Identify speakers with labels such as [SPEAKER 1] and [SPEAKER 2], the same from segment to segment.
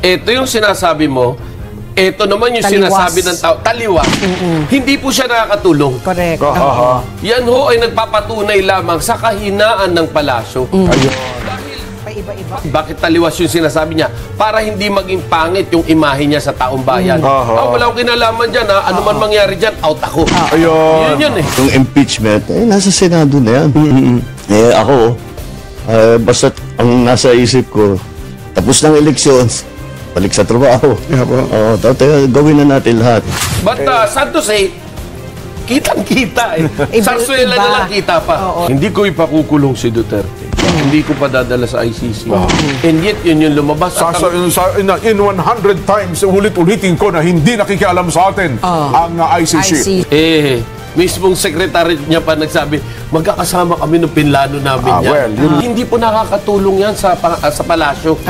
[SPEAKER 1] ito yung sinasabi mo, ito naman yung
[SPEAKER 2] Taliwas.
[SPEAKER 1] sinasabi ng tao, taliwas. Hindi po siya nakakatulong.
[SPEAKER 2] Correct.
[SPEAKER 1] Yan ho ay nagpapatunay lamang sa kahinaan ng palasyo.
[SPEAKER 3] Ayun.
[SPEAKER 2] Iba-iba.
[SPEAKER 1] Bakit taliwas yung sinasabi niya? Para hindi maging pangit yung imahe niya sa taong bayan. Wala akong kinalaman dyan, ha? Ano man mangyari dyan, out ako.
[SPEAKER 3] Ayun.
[SPEAKER 1] Yun eh.
[SPEAKER 4] Yung impeachment, nasa Senado na yan. Ako, basta ang nasa isip ko, tapos ng eleksyon, balik sa trabaho. Gawin na natin lahat.
[SPEAKER 1] But sad to say, kitang-kita eh.
[SPEAKER 2] Iba-
[SPEAKER 1] Sarsuela
[SPEAKER 2] iba.
[SPEAKER 1] na lang kita pa. Hindi ko ipakukulong si Duterte. Hindi ko pa dadala sa ICC. And yet, yun yung lumabas. At
[SPEAKER 3] In 100 times, ulit-ulitin ko na hindi nakikialam sa atin ang ICC.
[SPEAKER 1] Mismong secretary niya pa nagsabi, magkakasama kami ng pinlano namin yan. Hindi po nakakatulong yan sa palasyo.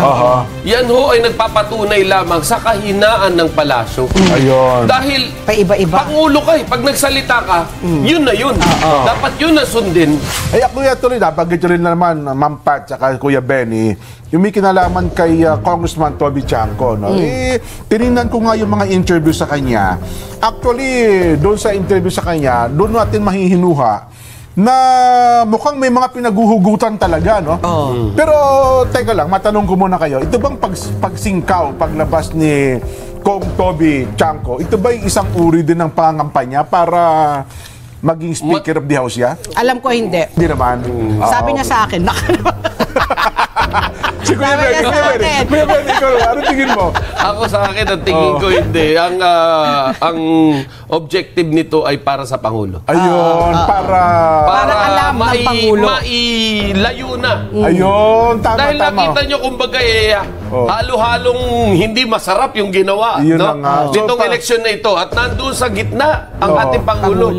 [SPEAKER 1] Yan ho ay nagpapatunay lamang sa kahinaan ng palasyo.
[SPEAKER 3] Ayun.
[SPEAKER 1] Dahil
[SPEAKER 2] Paiba-iba.
[SPEAKER 1] Pangulo ka eh. Pag nagsalita ka, yun na yun. Dapat yun na sundin.
[SPEAKER 3] Ay, Kuya tuloy, napagit rin naman, Ma'am Pat, saka Kuya Benny, yung may kinalaman kay Congressman Toby Chanco, no? Tinignan ko nga yung mga interview sa kanya. Actually, doon sa interview sa kanya, doon natin mahihinuha na mukhang may mga pinaguhugutan talaga, no? Pero, teka lang, matanong ko muna kayo, ito bang pagsingkaw, paglabas ni Kong Toby Chanco, ito ba yung isang uri din ng pangangampanya para maging Speaker of the House ya?
[SPEAKER 2] Alam ko hindi.
[SPEAKER 3] Hindi naman.
[SPEAKER 2] Sabi niya sa akin,
[SPEAKER 3] Si Kuya Ben, Kuya Ben, ikaw, ano tingin mo?
[SPEAKER 1] Ako sa akin, ang tingin ko hindi. Ang objective nito ay para sa Pangulo.
[SPEAKER 3] Ayun, para
[SPEAKER 2] alam ng Pangulo.
[SPEAKER 1] Mailayo na.
[SPEAKER 3] Ayun, tama,
[SPEAKER 1] Dahil
[SPEAKER 3] tama.
[SPEAKER 1] nakita nyo, kumbaga, halo-halong hindi masarap yung ginawa.
[SPEAKER 3] Yun
[SPEAKER 1] no?
[SPEAKER 3] na nga.
[SPEAKER 1] Nitong eleksyon na ito. At nandun sa gitna ang ating Pangulo.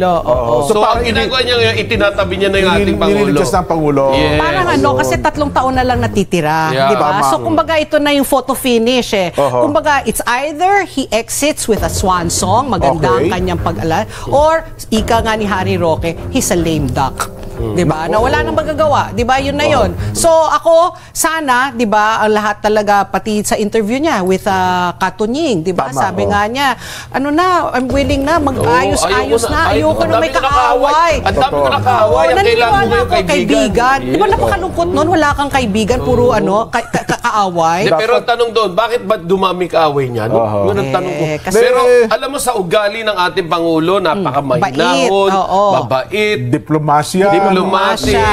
[SPEAKER 3] So,
[SPEAKER 1] So, ang
[SPEAKER 3] parang
[SPEAKER 1] ginagawa niya ngayon, itinatabi niya na yung ating Pangulo.
[SPEAKER 3] Nililigtas ng Pangulo.
[SPEAKER 1] Yes.
[SPEAKER 2] Parang kasi 3 taon na lang natitira,
[SPEAKER 1] Yeah.
[SPEAKER 2] di ba?
[SPEAKER 3] Tama.
[SPEAKER 2] So kumbaga ito na yung photo finish eh. Kumbaga it's either he exits with a swan song, maganda ang kanyang pag-ala, or ika nga ni Harry Roque, he's a lame duck. 'Di ba? Na wala nang magagawa, 'di ba? Yun na 'yon. So ako sana, 'di ba, ang lahat talaga pati sa interview niya with Katunying, 'di ba? Sabi nga niya, ano na, I'm willing na mag-ayos-ayos na. Ayoko na may kaaway.
[SPEAKER 1] Ang dami ko nakaaway. Ang kailangan mo yung kaibigan.
[SPEAKER 2] Di ba napakalungkot nun? Wala kang kaibigan, puro kaaway.
[SPEAKER 1] Pero ang tanong doon, bakit ba dumami kaaway niya? Yun ang tanong ko.
[SPEAKER 2] Kasi-
[SPEAKER 1] Pero alam mo sa ugali ng ating Pangulo, napakamahinahon, mabait,
[SPEAKER 3] Diplomasya.
[SPEAKER 1] diplomatic.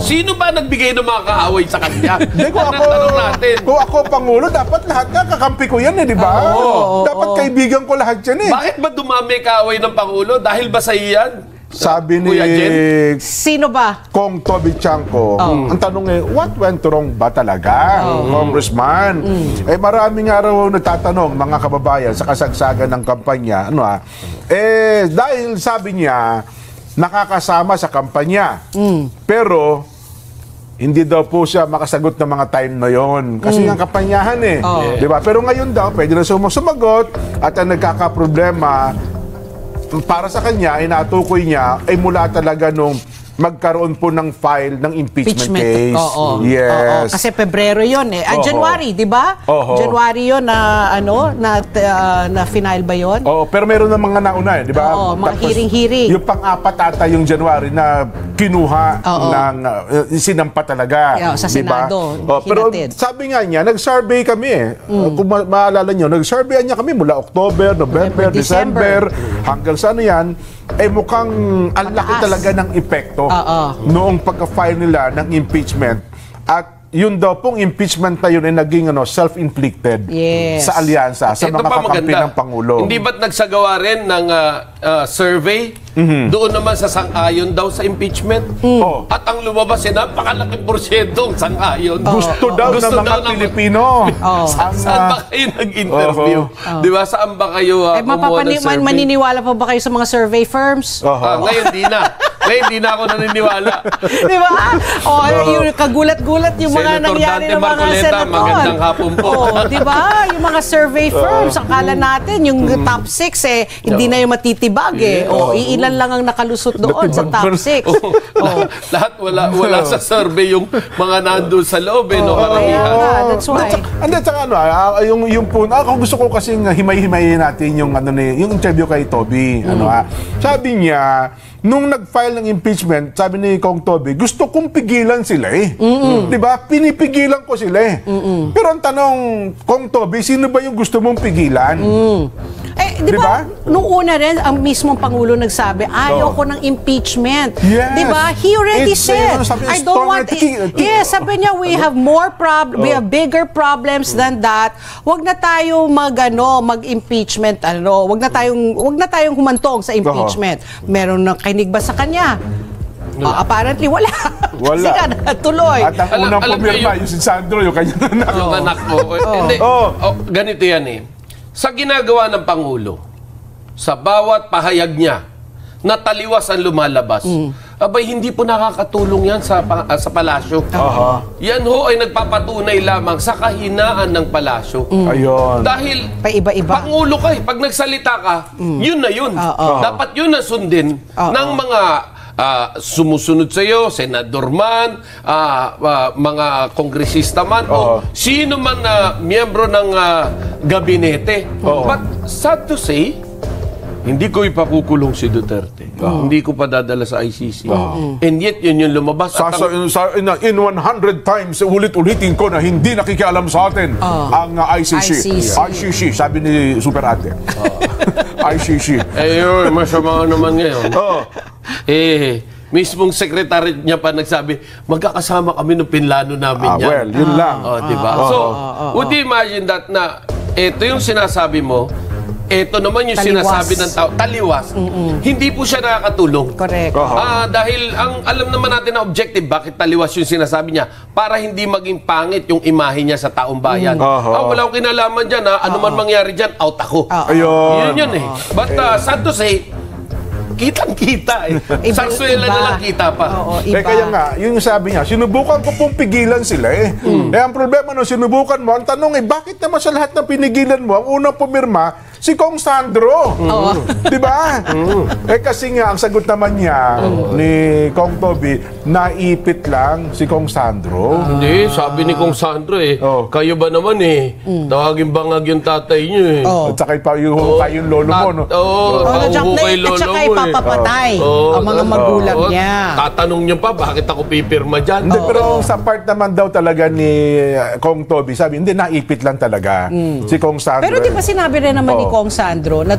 [SPEAKER 1] Sino ba nagbigay ng mga kaaway sa kanya? Yan ang tanong natin.
[SPEAKER 3] Kung ako Pangulo, dapat lahat nga kakampi ko yan di ba? Dapat kaibigan ko lahat yan
[SPEAKER 1] Bakit ba dumami kaaway ng Pangulo? Dahil ba sa iyan?
[SPEAKER 3] Sabi ni
[SPEAKER 1] Kuya Jen?
[SPEAKER 2] Sino ba?
[SPEAKER 3] Kong Toby Chanco, ang tanong what went wrong ba talaga, Congressman? Maraming araw nagtatanong, mga kababayan, sa kasagsagan ng kampanya, dahil sabi niya, nakakasama sa kampanya. Pero, hindi daw po siya makasagot ng mga time na yon. Kasi ang kampanyahan di ba? Pero ngayon daw, pwede na sumagot at ang nagkakaproblema, para sa kanya, natukoy niya, ay mula talaga nung magkaroon po ng file ng impeachment case. Yes.
[SPEAKER 2] Kasi Pebrero yun eh. January, di ba? January yun na, na final ba yun?
[SPEAKER 3] Pero meron ng mga nauna di ba?
[SPEAKER 2] Mga hearing-hearing.
[SPEAKER 3] Yung pang-apat ata yung January na kinuha ng sinampa talaga.
[SPEAKER 2] Sa
[SPEAKER 3] diba?
[SPEAKER 2] Senado.
[SPEAKER 3] Pero sabi nga niya, nag-survey kami Kung maalala nyo, nag-survey niya kami mula October, November, December, hanggang sa yan, mukhang ang laki talaga ng epekto noong pagka-file nila ng impeachment. At yun daw pong impeachment na yun ay naging self-inflicted sa alyansa, sa mga kakampi ng Pangulo.
[SPEAKER 1] Hindi ba't nagsagawa rin ng survey doon naman sa sang-ayon daw sa impeachment? At ang lumabas napakalaking porsyentong sang-ayon.
[SPEAKER 3] Gusto daw ng mga Pilipino.
[SPEAKER 1] Saan ba kayo nag-interview? Di ba? Saan ba kayo kumuha ng survey?
[SPEAKER 2] Maniniwala pa ba kayo sa mga survey firms?
[SPEAKER 1] Ngayon di na. Ngayon, hindi na ako naniniwala.
[SPEAKER 2] Di ba? O, yung kagulat-gulat yung mga
[SPEAKER 1] Senator
[SPEAKER 2] nangyari
[SPEAKER 1] Dante
[SPEAKER 2] ng mga
[SPEAKER 1] Marcoleta,
[SPEAKER 2] senator.
[SPEAKER 1] magandang hapon po.
[SPEAKER 2] O, di ba? Yung mga survey firms, akala natin, yung top 6 hindi na yung matitibag O, iilan lang ang nakalusot doon sa top 6.
[SPEAKER 1] Lahat wala sa survey yung mga nandun sa loob, no? Karamihan.
[SPEAKER 2] That's why.
[SPEAKER 3] And then, saka yung po, ako gusto ko kasing himay-himayin natin yung yung interview kay Toby. Sabi niya, nung nag-file ng impeachment, sabi ni Kong Toby, gusto kong pigilan sila Di ba? Pinipigilan ko sila Pero ang tanong, Kong Toby, sino ba yung gusto mong pigilan?
[SPEAKER 2] Di ba? Nung una rin, ang mismong Pangulo nagsabi, ayaw ko ng impeachment.
[SPEAKER 3] Yes.
[SPEAKER 2] Di ba? He already said, I don't want... Yes, sabi niya, we have we have bigger problems than that. Huwag na tayo mag-impeachment, Huwag na tayong humantong sa impeachment. Meron na kinig ba sa kanya? Apparently, wala. Kasi nga, tuloy.
[SPEAKER 3] At ang unang pumirma, yung si Sandro, yung kanyang anak.
[SPEAKER 1] Yung anak mo. Hindi. Ganito yan Sa ginagawa ng Pangulo, sa bawat pahayag niya, na taliwas ang lumalabas, abay, hindi po nakakatulong yan sa palasyo. Yan ay nagpapatunay lamang sa kahinaan ng palasyo.
[SPEAKER 3] Ayun.
[SPEAKER 1] Dahil
[SPEAKER 2] Paiba-iba.
[SPEAKER 1] Pangulo ka pag nagsalita ka, yun na yun. Dapat yun na sundin ng mga sumusunod sa iyo, senador man, mga kongresista man, o sino man na miyembro ng gabinete. But sad to say, hindi ko ipakukulong si Duterte. Hindi ko pa dadala sa ICC. And yet, yun yung lumabas.
[SPEAKER 3] In 100 times, ulit-ulitin ko na hindi nakikialam sa atin ang ICC. ICC, sabi ni Super Ate. ICC.
[SPEAKER 1] Yun, masama naman ngayon. Mismong secretary niya pa nagsabi, magkakasama kami ng pinlano namin yan.
[SPEAKER 3] Well, yun lang.
[SPEAKER 1] Diba? So, would you imagine that na ito yung sinasabi mo, ito naman yung sinasabi ng tao, taliwas. Hindi po siya nakakatulong.
[SPEAKER 2] Correct.
[SPEAKER 1] Dahil ang alam naman natin na objective, bakit taliwas yung sinasabi niya? Para hindi maging pangit yung imahe niya sa taong bayan. Wala akong kinalaman dyan. Ano man mangyari dyan, out ako.
[SPEAKER 3] Ayun.
[SPEAKER 1] Yun But sad to say, kitang-kita Sarsuela na lang kita pa.
[SPEAKER 3] Kaya nga, yung sabi niya, sinubukan ko pong pigilan sila ang problema nung sinubukan mo, ang tanong bakit naman sa lahat ng pinigilan mo, ang unang pumirma, si Kong Sandro. Di ba? Kasi nga, ang sagot naman niya ni Kong Toby, naipit lang si Kong Sandro.
[SPEAKER 1] Hindi, sabi ni Kong Sandro kayo ba naman tawagin bangag yung tatay niyo
[SPEAKER 3] At saka yung lolo mo, no?
[SPEAKER 1] Pahuhukay lolo
[SPEAKER 2] mo papapatay ang mga magulang niya.
[SPEAKER 1] Tatanong niyo pa, bakit ako pipirma dyan?
[SPEAKER 3] Pero sa part naman daw talaga ni Kong Toby, sabi, hindi, naipit lang talaga si Kong Sandro.
[SPEAKER 2] Pero di ba sinabi rin naman ni Kong Sandro na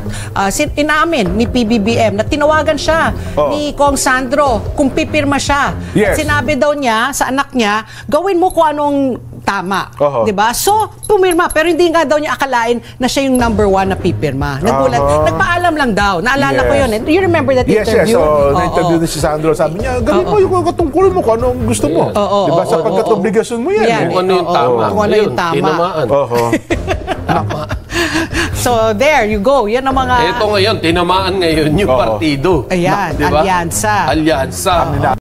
[SPEAKER 2] inamin ni PBBM na tinawagan siya ni Kong Sandro kung pipirma siya.
[SPEAKER 3] Yes.
[SPEAKER 2] At sinabi daw niya sa anak niya, gawin mo kung anong tama. Di ba? So, pumirma. Pero hindi nga daw niya akalain na siya yung number 1 na pipirma. Nagulat. Nagpaalam lang daw. Naalala ko yun. Do you remember that interview?
[SPEAKER 3] Yes. So, na-interview ni si Sandro. Sabi niya, gawin mo yung katungkulin mo kung anong gusto mo. Di ba? Sapagkat obligasyon mo yan.
[SPEAKER 1] Kung ano yung tama.
[SPEAKER 2] Kung ano yung tama.
[SPEAKER 1] Tinamaan.
[SPEAKER 2] So, there you go. Yan ang mga...
[SPEAKER 1] Ito ngayon, tinamaan ngayon yung partido.
[SPEAKER 2] Ayan,
[SPEAKER 1] diba?
[SPEAKER 2] alyansa.
[SPEAKER 1] Alyansa.